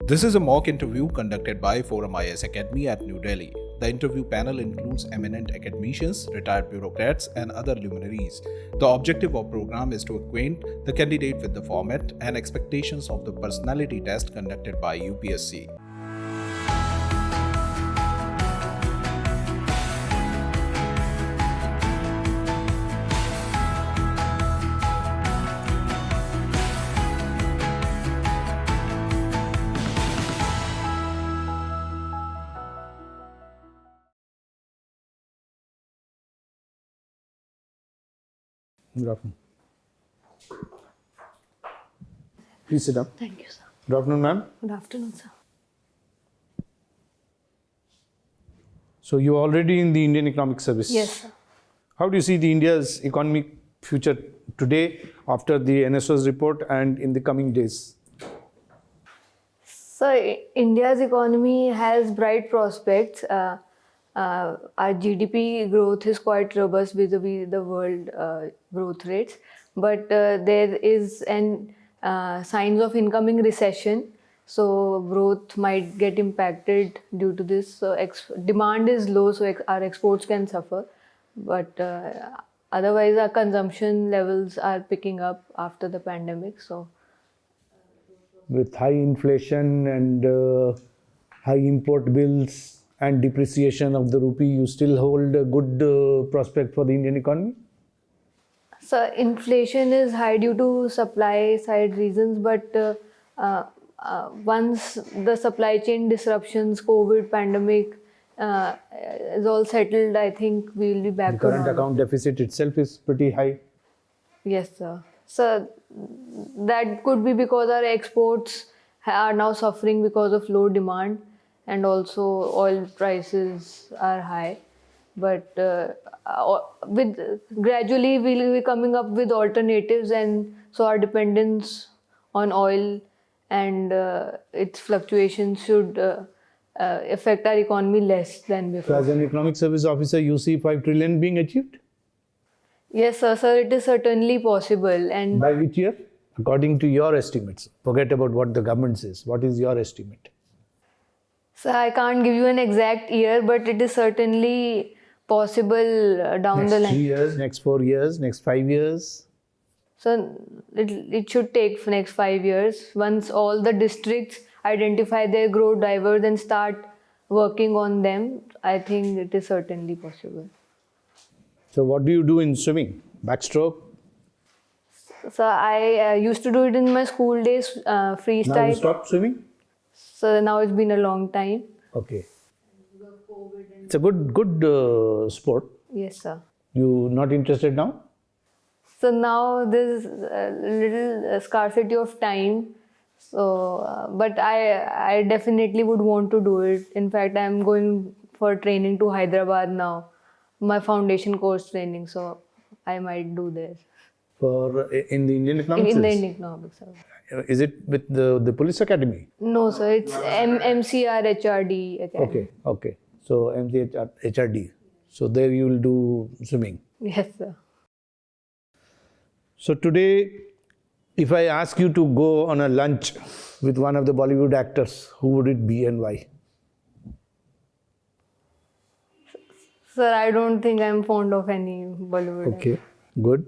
This is a mock interview conducted by ForumIAS Academy at New Delhi. The interview panel includes eminent academicians, retired bureaucrats, and other luminaries. The objective of program is to acquaint the candidate with the format and expectations of the personality test conducted by UPSC. Good afternoon. Please sit down. Thank you, sir. Good afternoon, ma'am. Good afternoon, sir. So you are already in the Indian Economic Service. Yes, sir. How do you see the India's economic future today after the NSO's report and in the coming days? So, India's economy has bright prospects. Our GDP growth is quite robust vis-a-vis the world growth rates, but there is an signs of incoming recession. So growth might get impacted due to this. So demand is low, so our exports can suffer. But otherwise, our consumption levels are picking up after the pandemic. So With high inflation and high import bills and depreciation of the rupee, you still hold a good prospect for the Indian economy? So inflation is high due to supply side reasons, but once the supply chain disruptions, COVID, pandemic is all settled, I think we will be back The to current normal. account deficit itself is pretty high. Yes, sir. So that could be because our exports are now suffering because of low demand, and also oil prices are high. But with gradually we'll be coming up with alternatives, and so our dependence on oil and its fluctuations should affect our economy less than So before. as an economic service officer, you see 5 trillion being achieved? Yes, sir, it is certainly possible. And By which year? According to your estimates. Forget about what the government says. What is your estimate? so I can't give you an exact year, but it is certainly possible down the Next 3 line. years, next 4 years, next 5 years? So it should take next 5 years. Once all the districts identify their growth drivers and start working on them, I think it is certainly possible. So what do you do in swimming? Backstroke? So I used to do it in my school days, Now you freestyle. stopped swimming? So now it's been a long time. Okay. It's a good sport. Yes, sir. You not interested now? So now there's a little scarcity of time. So, but I definitely would want to do it. In fact, I'm going for training to Hyderabad now, my foundation course training. So I might do this For in the Indian Economics? in the Indian economics. Is it with the police academy? No, sir. It's MCR HRD Academy. Okay. So MCH HRD. So there you will do swimming. Yes, sir. So today, if I ask you to go on a lunch with one of the Bollywood actors, who would it be and why? Sir, I don't think I'm fond of any Bollywood. Okay, good.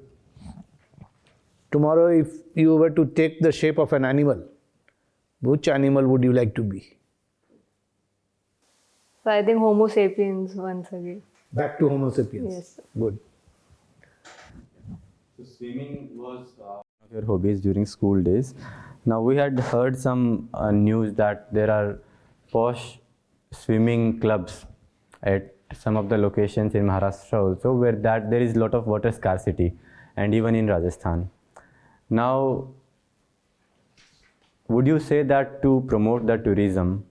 Tomorrow, if you were to take the shape of an animal, which animal would you like to be? So I think Homo sapiens once again. Back to Homo sapiens. Yes. Good. So swimming was one of your hobbies during school days. Now we had heard some news that there are posh swimming clubs at some of the locations in Maharashtra also, where that there is a lot of water scarcity, and even in Rajasthan. Now, would you say that to promote the tourism,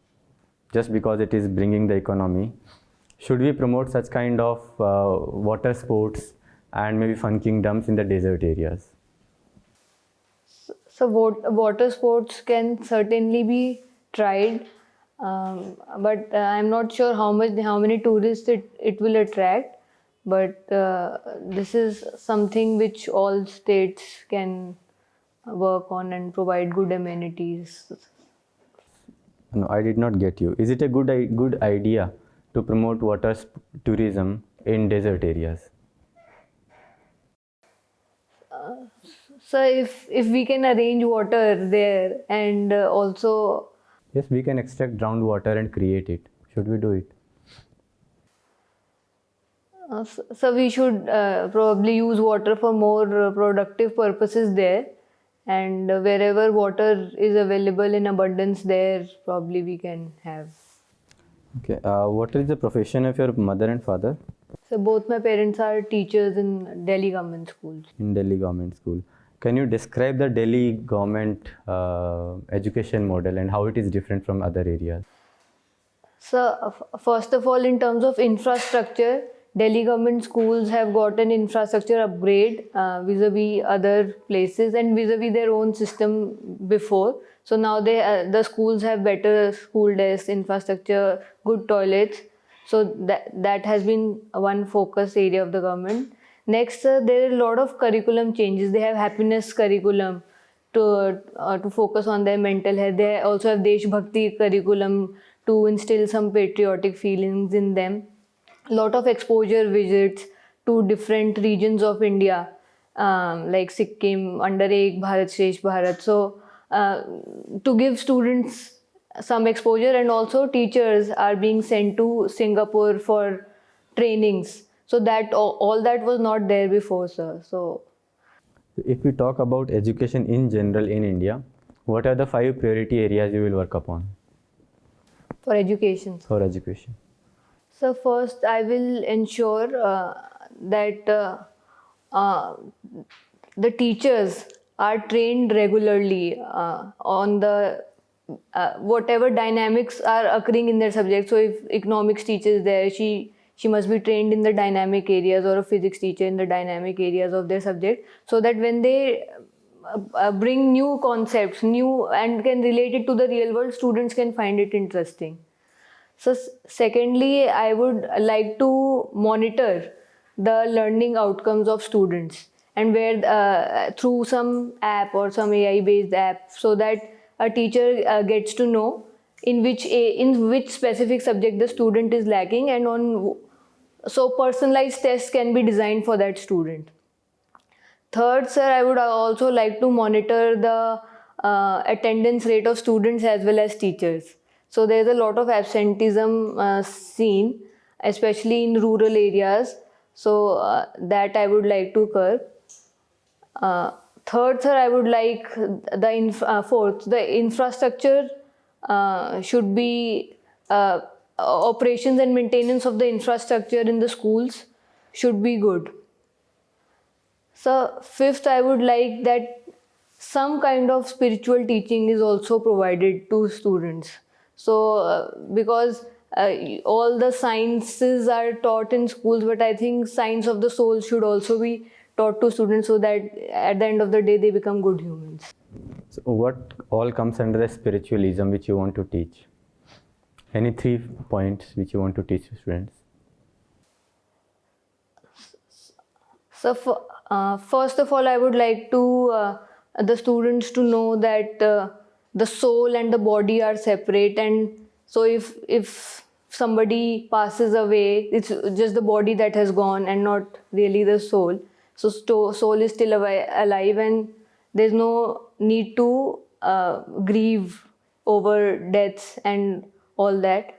just because it is bringing the economy, should we promote such kind of water sports and maybe fun kingdoms in the desert areas? So water sports can certainly be tried, but I'm not sure how many tourists it will attract. But this is something which all states can work on and provide good amenities. So No, I did not get you. Is it a good idea to promote tourism in desert areas? So if we can arrange water there and also Yes, we can extract groundwater and create it. Should we do it? so we should probably use water for more productive purposes there, and wherever water is available in abundance there, probably we can have. Okay. What is the profession of your mother and father? So both my parents are teachers in Delhi government schools. In Delhi government school. Can you describe the Delhi government education model and how it is different from other areas? So first of all, in terms of infrastructure, Delhi government schools have got an infrastructure upgrade vis-a-vis other places and vis-a-vis their own system before. So now the schools have better school desks, infrastructure, good toilets. So that has been one focus area of the government. Next, there are a lot of curriculum changes. They have happiness curriculum to focus on their mental health. They also have Desh Bhakti curriculum to instill some patriotic feelings in them. Lot of exposure visits to different regions of India, like Sikkim, under Ek Bharat Shresh Bharat. So to give students some exposure, and also teachers are being sent to Singapore for trainings. So that all that was not there before, sir. So if we talk about education in general in India, what are the 5 priority areas you will work upon for education. for education? So first, I will ensure that the teachers are trained regularly on the whatever dynamics are occurring in their subject. So if economics teacher is there, she must be trained in the dynamic areas, or a physics teacher in the dynamic areas of their subject, so that when they bring new concepts, new and can relate it to the real world, students can find it interesting. So secondly, I would like to monitor the learning outcomes of students, and where through some app or some AI based app, so that a teacher gets to know in which specific subject the student is lacking, and so personalized tests can be designed for that student. Third, sir, I would also like to monitor the attendance rate of students as well as teachers. So there's a lot of absenteeism seen, especially in rural areas. So that I would like to curb. Third, sir, I would like fourth, the infrastructure should be operations and maintenance of the infrastructure in the schools should be good. So fifth, I would like that some kind of spiritual teaching is also provided to students. So because all the sciences are taught in schools, but I think science of the soul should also be taught to students, so that at the end of the day they become good humans. So what all comes under the spiritualism which you want to teach? Any 3 points which you want to teach students? So first of all, I would like to the students to know that the soul and the body are separate, and so if somebody passes away, it's just the body that has gone and not really the soul. So soul is still alive, and there's no need to grieve over deaths and all that.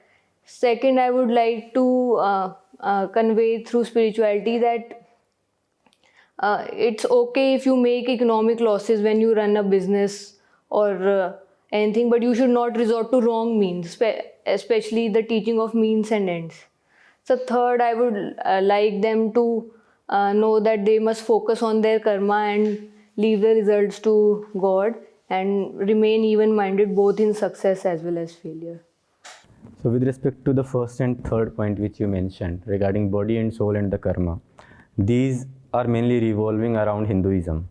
Second, I would like to convey through spirituality that it's okay if you make economic losses when you run a business or anything, but you should not resort to wrong means, especially the teaching of means and ends. So third, I would like them to know that they must focus on their karma and leave the results to God, and remain even-minded both in success as well as failure. So with respect to the first and third point which you mentioned regarding body and soul and the karma, these are mainly revolving around Hinduism.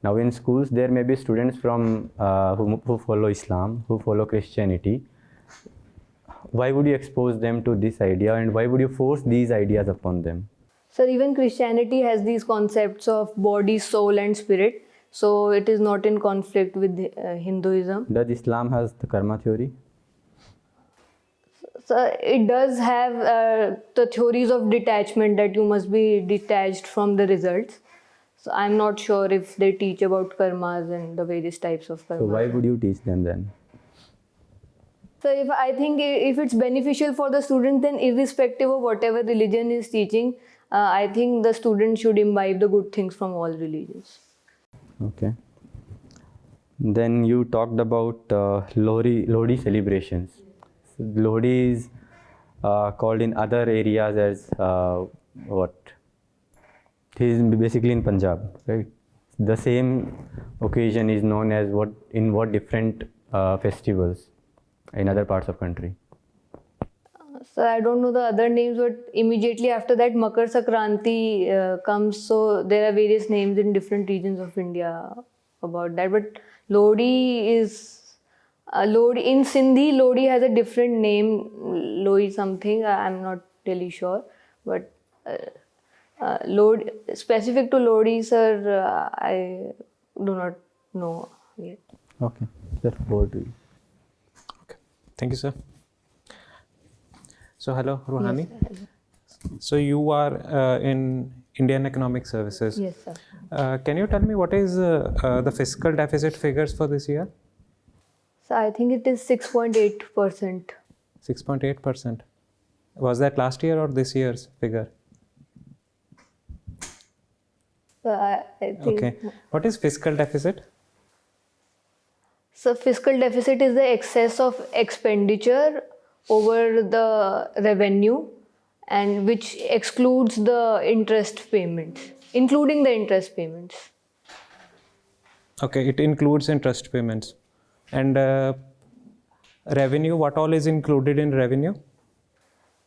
Now in schools there may be students from who follow Islam, who follow Christianity. Why would you expose them to this idea, and why would you force these ideas upon them? So even Christianity has these concepts of body, soul and spirit. So it is not in conflict with Hinduism. Does Islam has the karma theory? So it does have the theories of detachment, that you must be detached from the results. So I'm not sure if they teach about karmas and the various types of karmas. So why would you teach them then? So I think if it's beneficial for the student, then irrespective of whatever religion is teaching, I think the student should imbibe the good things from all religions. Okay. Then you talked about Lohri celebrations. So Lohri is called in other areas as what? He is basically in Punjab, right? The same occasion is known as what different festivals in other parts of country? So I don't know the other names, but immediately after that Makar Sankranti comes. So there are various names in different regions of India about that. But Lodi is Lodi in Sindhi. Lodi has a different name, Lodi something. I'm not really sure, but Lodi specific to Lodi, sir, I do not know yet. Okay, sir, over to you. Okay, thank you, sir. So hello, Ruhani. Yes, So you are in Indian Economic Services. yes, sir. Can you tell me what is the fiscal deficit figures for this year? So I think it is 6.8%. 6.8%. Was that last year or this year's figure? So I think. Okay. What is fiscal deficit? So fiscal deficit is the excess of expenditure over the revenue, and which excludes the interest payments, including the interest payments. Okay, it includes interest payments. And revenue, what all is included in revenue?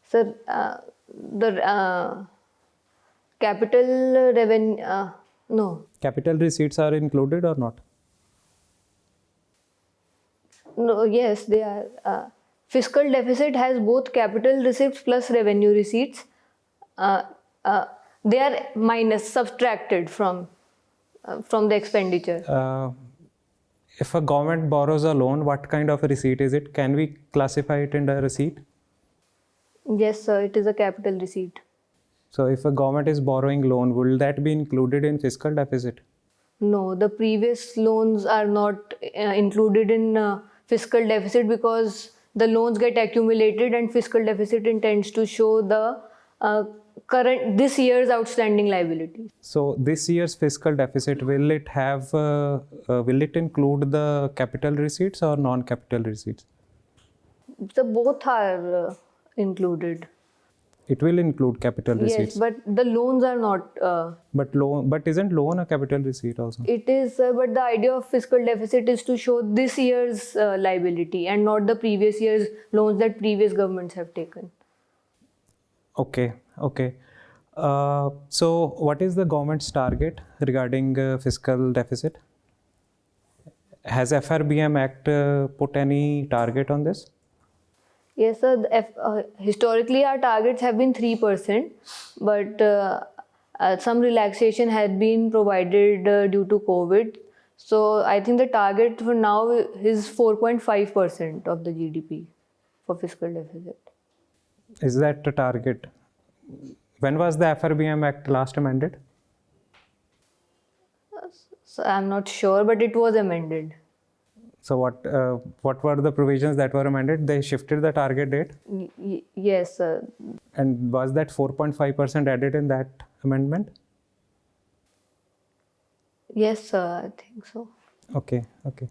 So the capital revenue, no. Capital receipts are included or not? No, yes, they are. Fiscal deficit has both capital receipts plus revenue receipts. They are minus, subtracted from the expenditure. If a government borrows a loan, what kind of a receipt is it? Can we classify it in a receipt? Yes, sir, it is a capital receipt. So if a government is borrowing loan, will that be included in fiscal deficit? No, the previous loans are not included in fiscal deficit, because the loans get accumulated and fiscal deficit intends to show the this year's outstanding liabilities. So this year's fiscal deficit, will it have, will it include the capital receipts or non-capital receipts? So both are included. It will include capital receipts. Yes, but the loans are not. But isn't loan a capital receipt also? It is, but the idea of fiscal deficit is to show this year's liability and not the previous year's loans that previous governments have taken. Okay, okay. So what is the government's target regarding fiscal deficit? Has FRBM Act put any target on this? Yes, sir. Historically, our targets have been 3%, but some relaxation had been provided due to COVID. So I think the target for now is 4.5% of the GDP for fiscal deficit. Is that the target? When was the FRBM Act last amended? So I'm not sure, but it was amended. So what were the provisions that were amended? They shifted the target date? Yes, sir. And was that 4.5% added in that amendment? Yes, sir, I think so. Okay, okay.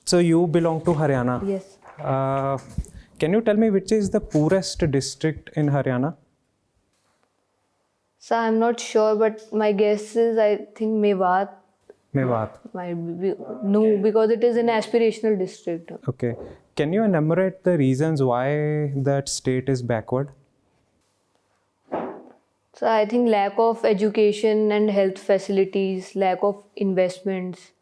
So you belong to Haryana. Yes. Can you tell me which is the poorest district in Haryana? So I'm not sure, but my guess is, I think Mewat. Mewat. Might be, no, because it is an aspirational district. Okay. Can you enumerate the reasons why that state is backward? So I think lack of education and health facilities, lack of investments,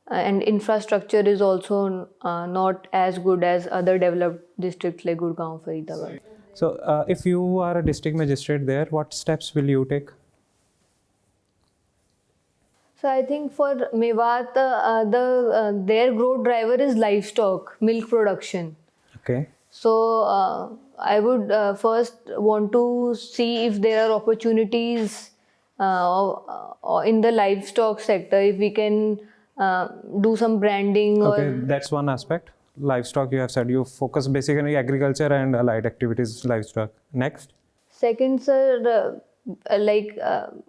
and infrastructure is also not as good as other developed districts like Gurugram, Faridabad. So if you are a district magistrate there, what steps will you take? So I think for Mewat, their growth driver is livestock, milk production. Okay. So I would first want to see if there are opportunities in the livestock sector, if we can do some branding Okay, or that's one aspect. Livestock, you have said you focus basically agriculture and allied activities, livestock. Next. second, sir, like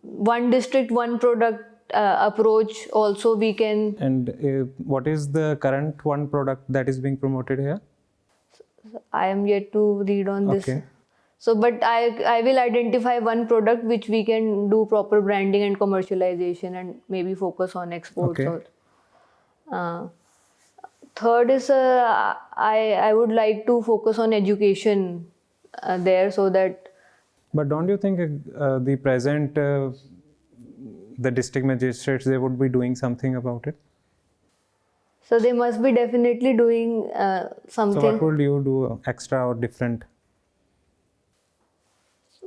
one district, one product approach also we can. And what is the current one product that is being promoted here? I am yet to read on this. Okay. So, but I will identify one product which we can do proper branding and commercialization and maybe focus on exports. Okay. Third is I would like to focus on education there, so that. But don't you think the present the district magistrates, they would be doing something about it? So they must be definitely doing something. So what would you do extra or different?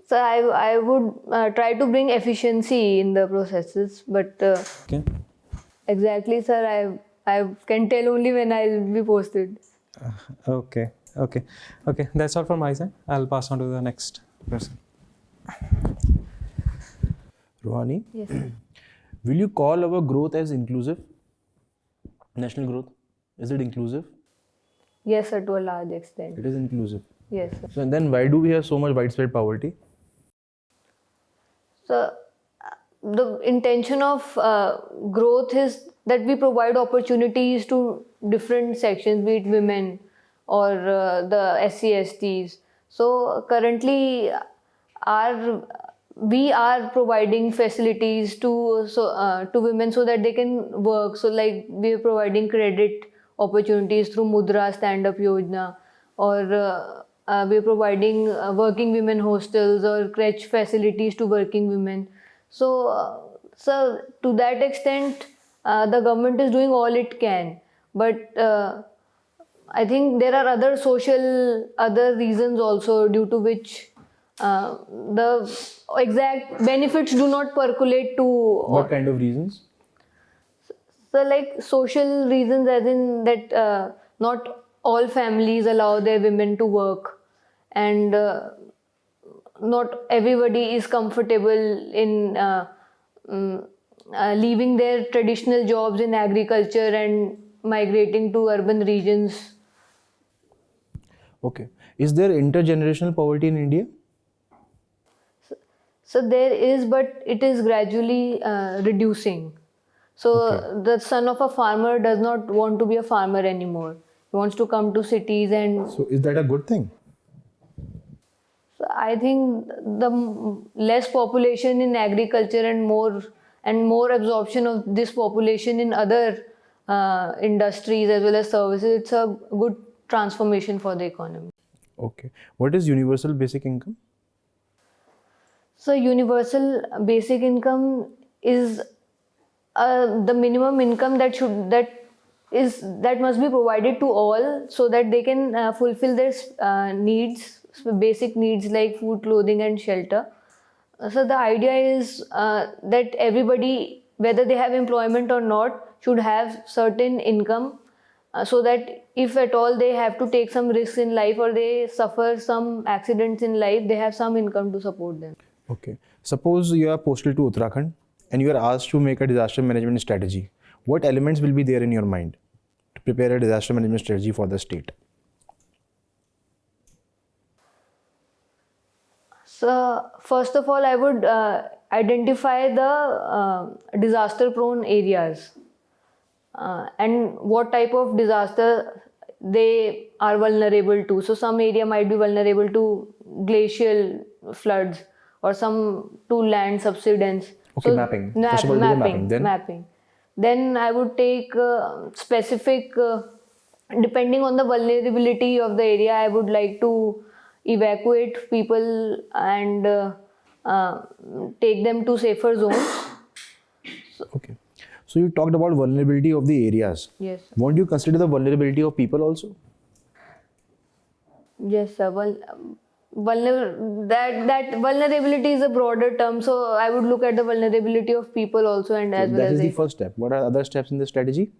So I would try to bring efficiency in the processes, but Okay. exactly, sir, I can tell only when I'll be posted. Okay. That's all from my side. I'll pass on to the next person. Ruhani, Yes, sir. will you call our growth as inclusive? National growth, is it inclusive? Yes, sir, to a large extent. It is inclusive. Yes, sir. So then why do we have so much widespread poverty? So the intention of growth is that we provide opportunities to different sections, be it women or the SC/STs. So currently, we are providing facilities to women so that they can work. So like we are providing credit opportunities through Mudra Stand Up Yojana, or we are providing working women hostels or crèche facilities to working women. So, to that extent, the government is doing all it can. But I think there are other reasons also due to which the exact benefits do not percolate to. What kind of reasons? So, like social reasons, as in that not all families allow their women to work, and not everybody is comfortable in leaving their traditional jobs in agriculture and migrating to urban regions. Okay. Is there intergenerational poverty in India? So there is, but it is gradually reducing. So the son of a farmer does not want to be a farmer anymore. He wants to come to cities, and So is that a good thing? so I think the less population in agriculture and more absorption of this population in other industries as well as services, it's a good transformation for the economy. Okay. What is universal basic income? So universal basic income is the minimum income that must be provided to all, so that they can fulfill their needs, basic needs like food, clothing, and shelter. So the idea is that everybody, whether they have employment or not, should have certain income, so that if at all they have to take some risks in life or they suffer some accidents in life, they have some income to support them. Okay. Suppose you are posted to Uttarakhand and you are asked to make a disaster management strategy. What elements will be there in your mind to prepare a disaster management strategy for the state? So first of all, I would identify the disaster-prone areas and what type of disaster they are vulnerable to. So some area might be vulnerable to glacial floods or some to land subsidence. Okay, So mapping. First of all, do the mapping. Then? mapping. Then I would take specific, depending on the vulnerability of the area, I would like to evacuate people and take them to safer zones. Okay. So you talked about vulnerability of the areas. Yes. Won't you consider the vulnerability of people also? Yes, sir. That vulnerability is a broader term, so I would look at the vulnerability of people also, and as well That as is the first step. What are other steps in the strategy?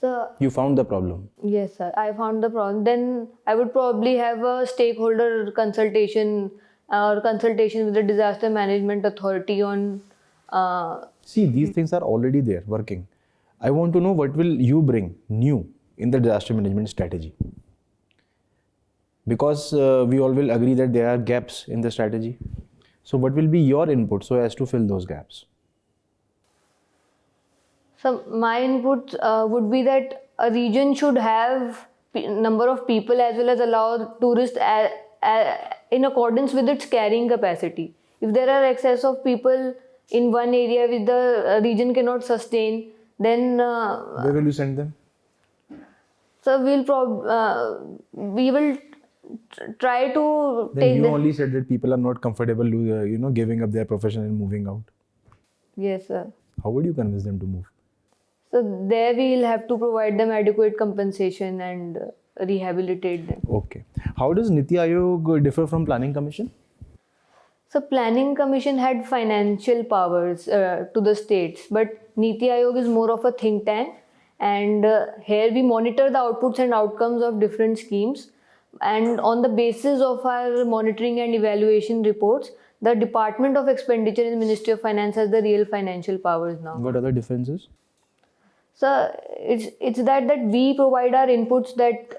So You found the problem. yes, sir. I found the problem. Then I would probably have a stakeholder consultation or consultation with the disaster management authority on. See, these things are already there working. I want to know what will you bring new in the disaster management strategy? Because we all will agree that there are gaps in the strategy. So what will be your input so as to fill those gaps? So my input would be that a region should have number of people as well as allow tourists in accordance with its carrying capacity. If there are excess of people in one area which the region cannot sustain, then Where will you send them? so we will try to Then take you them. only said that people are not comfortable, giving up their profession and moving out. Yes, sir. How would you convince them to move? So there we will have to provide them adequate compensation and rehabilitate them. Okay. How does Niti Aayog differ from Planning Commission? So Planning Commission had financial powers to the states, but Niti Aayog is more of a think tank, and here we monitor the outputs and outcomes of different schemes, and on the basis of our monitoring and evaluation reports, the Department of Expenditure in the Ministry of Finance has the real financial powers now. What are the differences? So it's that we provide our inputs that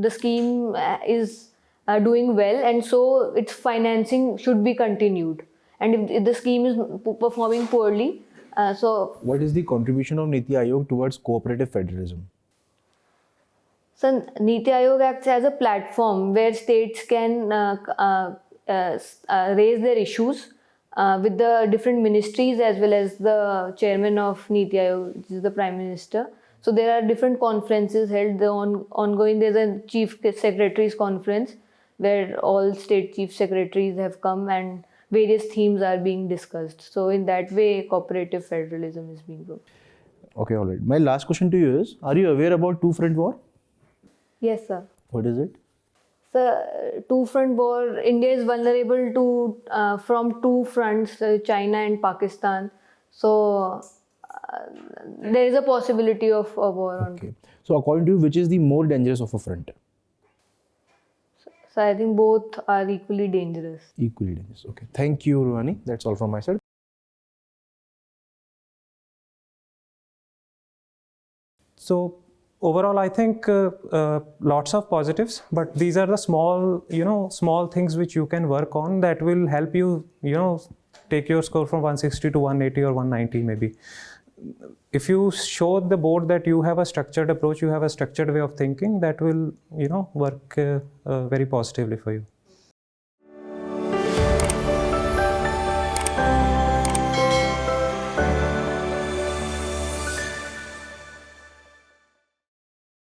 the scheme is doing well, and so its financing should be continued. And if the scheme is performing poorly, so What is the contribution of Niti Aayog towards cooperative federalism? Niti Aayog acts as a platform where states can raise their issues with the different ministries as well as the chairman of Niti Aayog, which is the Prime Minister. So there are different conferences held ongoing. There's a Chief Secretaries Conference where all state Chief Secretaries have come and various themes are being discussed. So in that way, cooperative federalism is being brought. Okay, all right. My last question to you is, are you aware about two-front war? Yes, sir. What is it? So, two-front war, India is vulnerable to from two fronts, China and Pakistan. So, there is a possibility of a war on. Okay. So according to you, which is the more dangerous of a front? So, I think both are equally dangerous. Equally dangerous. Okay. Thank you, Ruhani. That's all from my side. So overall, I think lots of positives, but these are the small things which you can work on that will help you, take your score from 160 to 180 or 190 maybe. If you show the board that you have a structured approach, you have a structured way of thinking, that will, work very positively for you.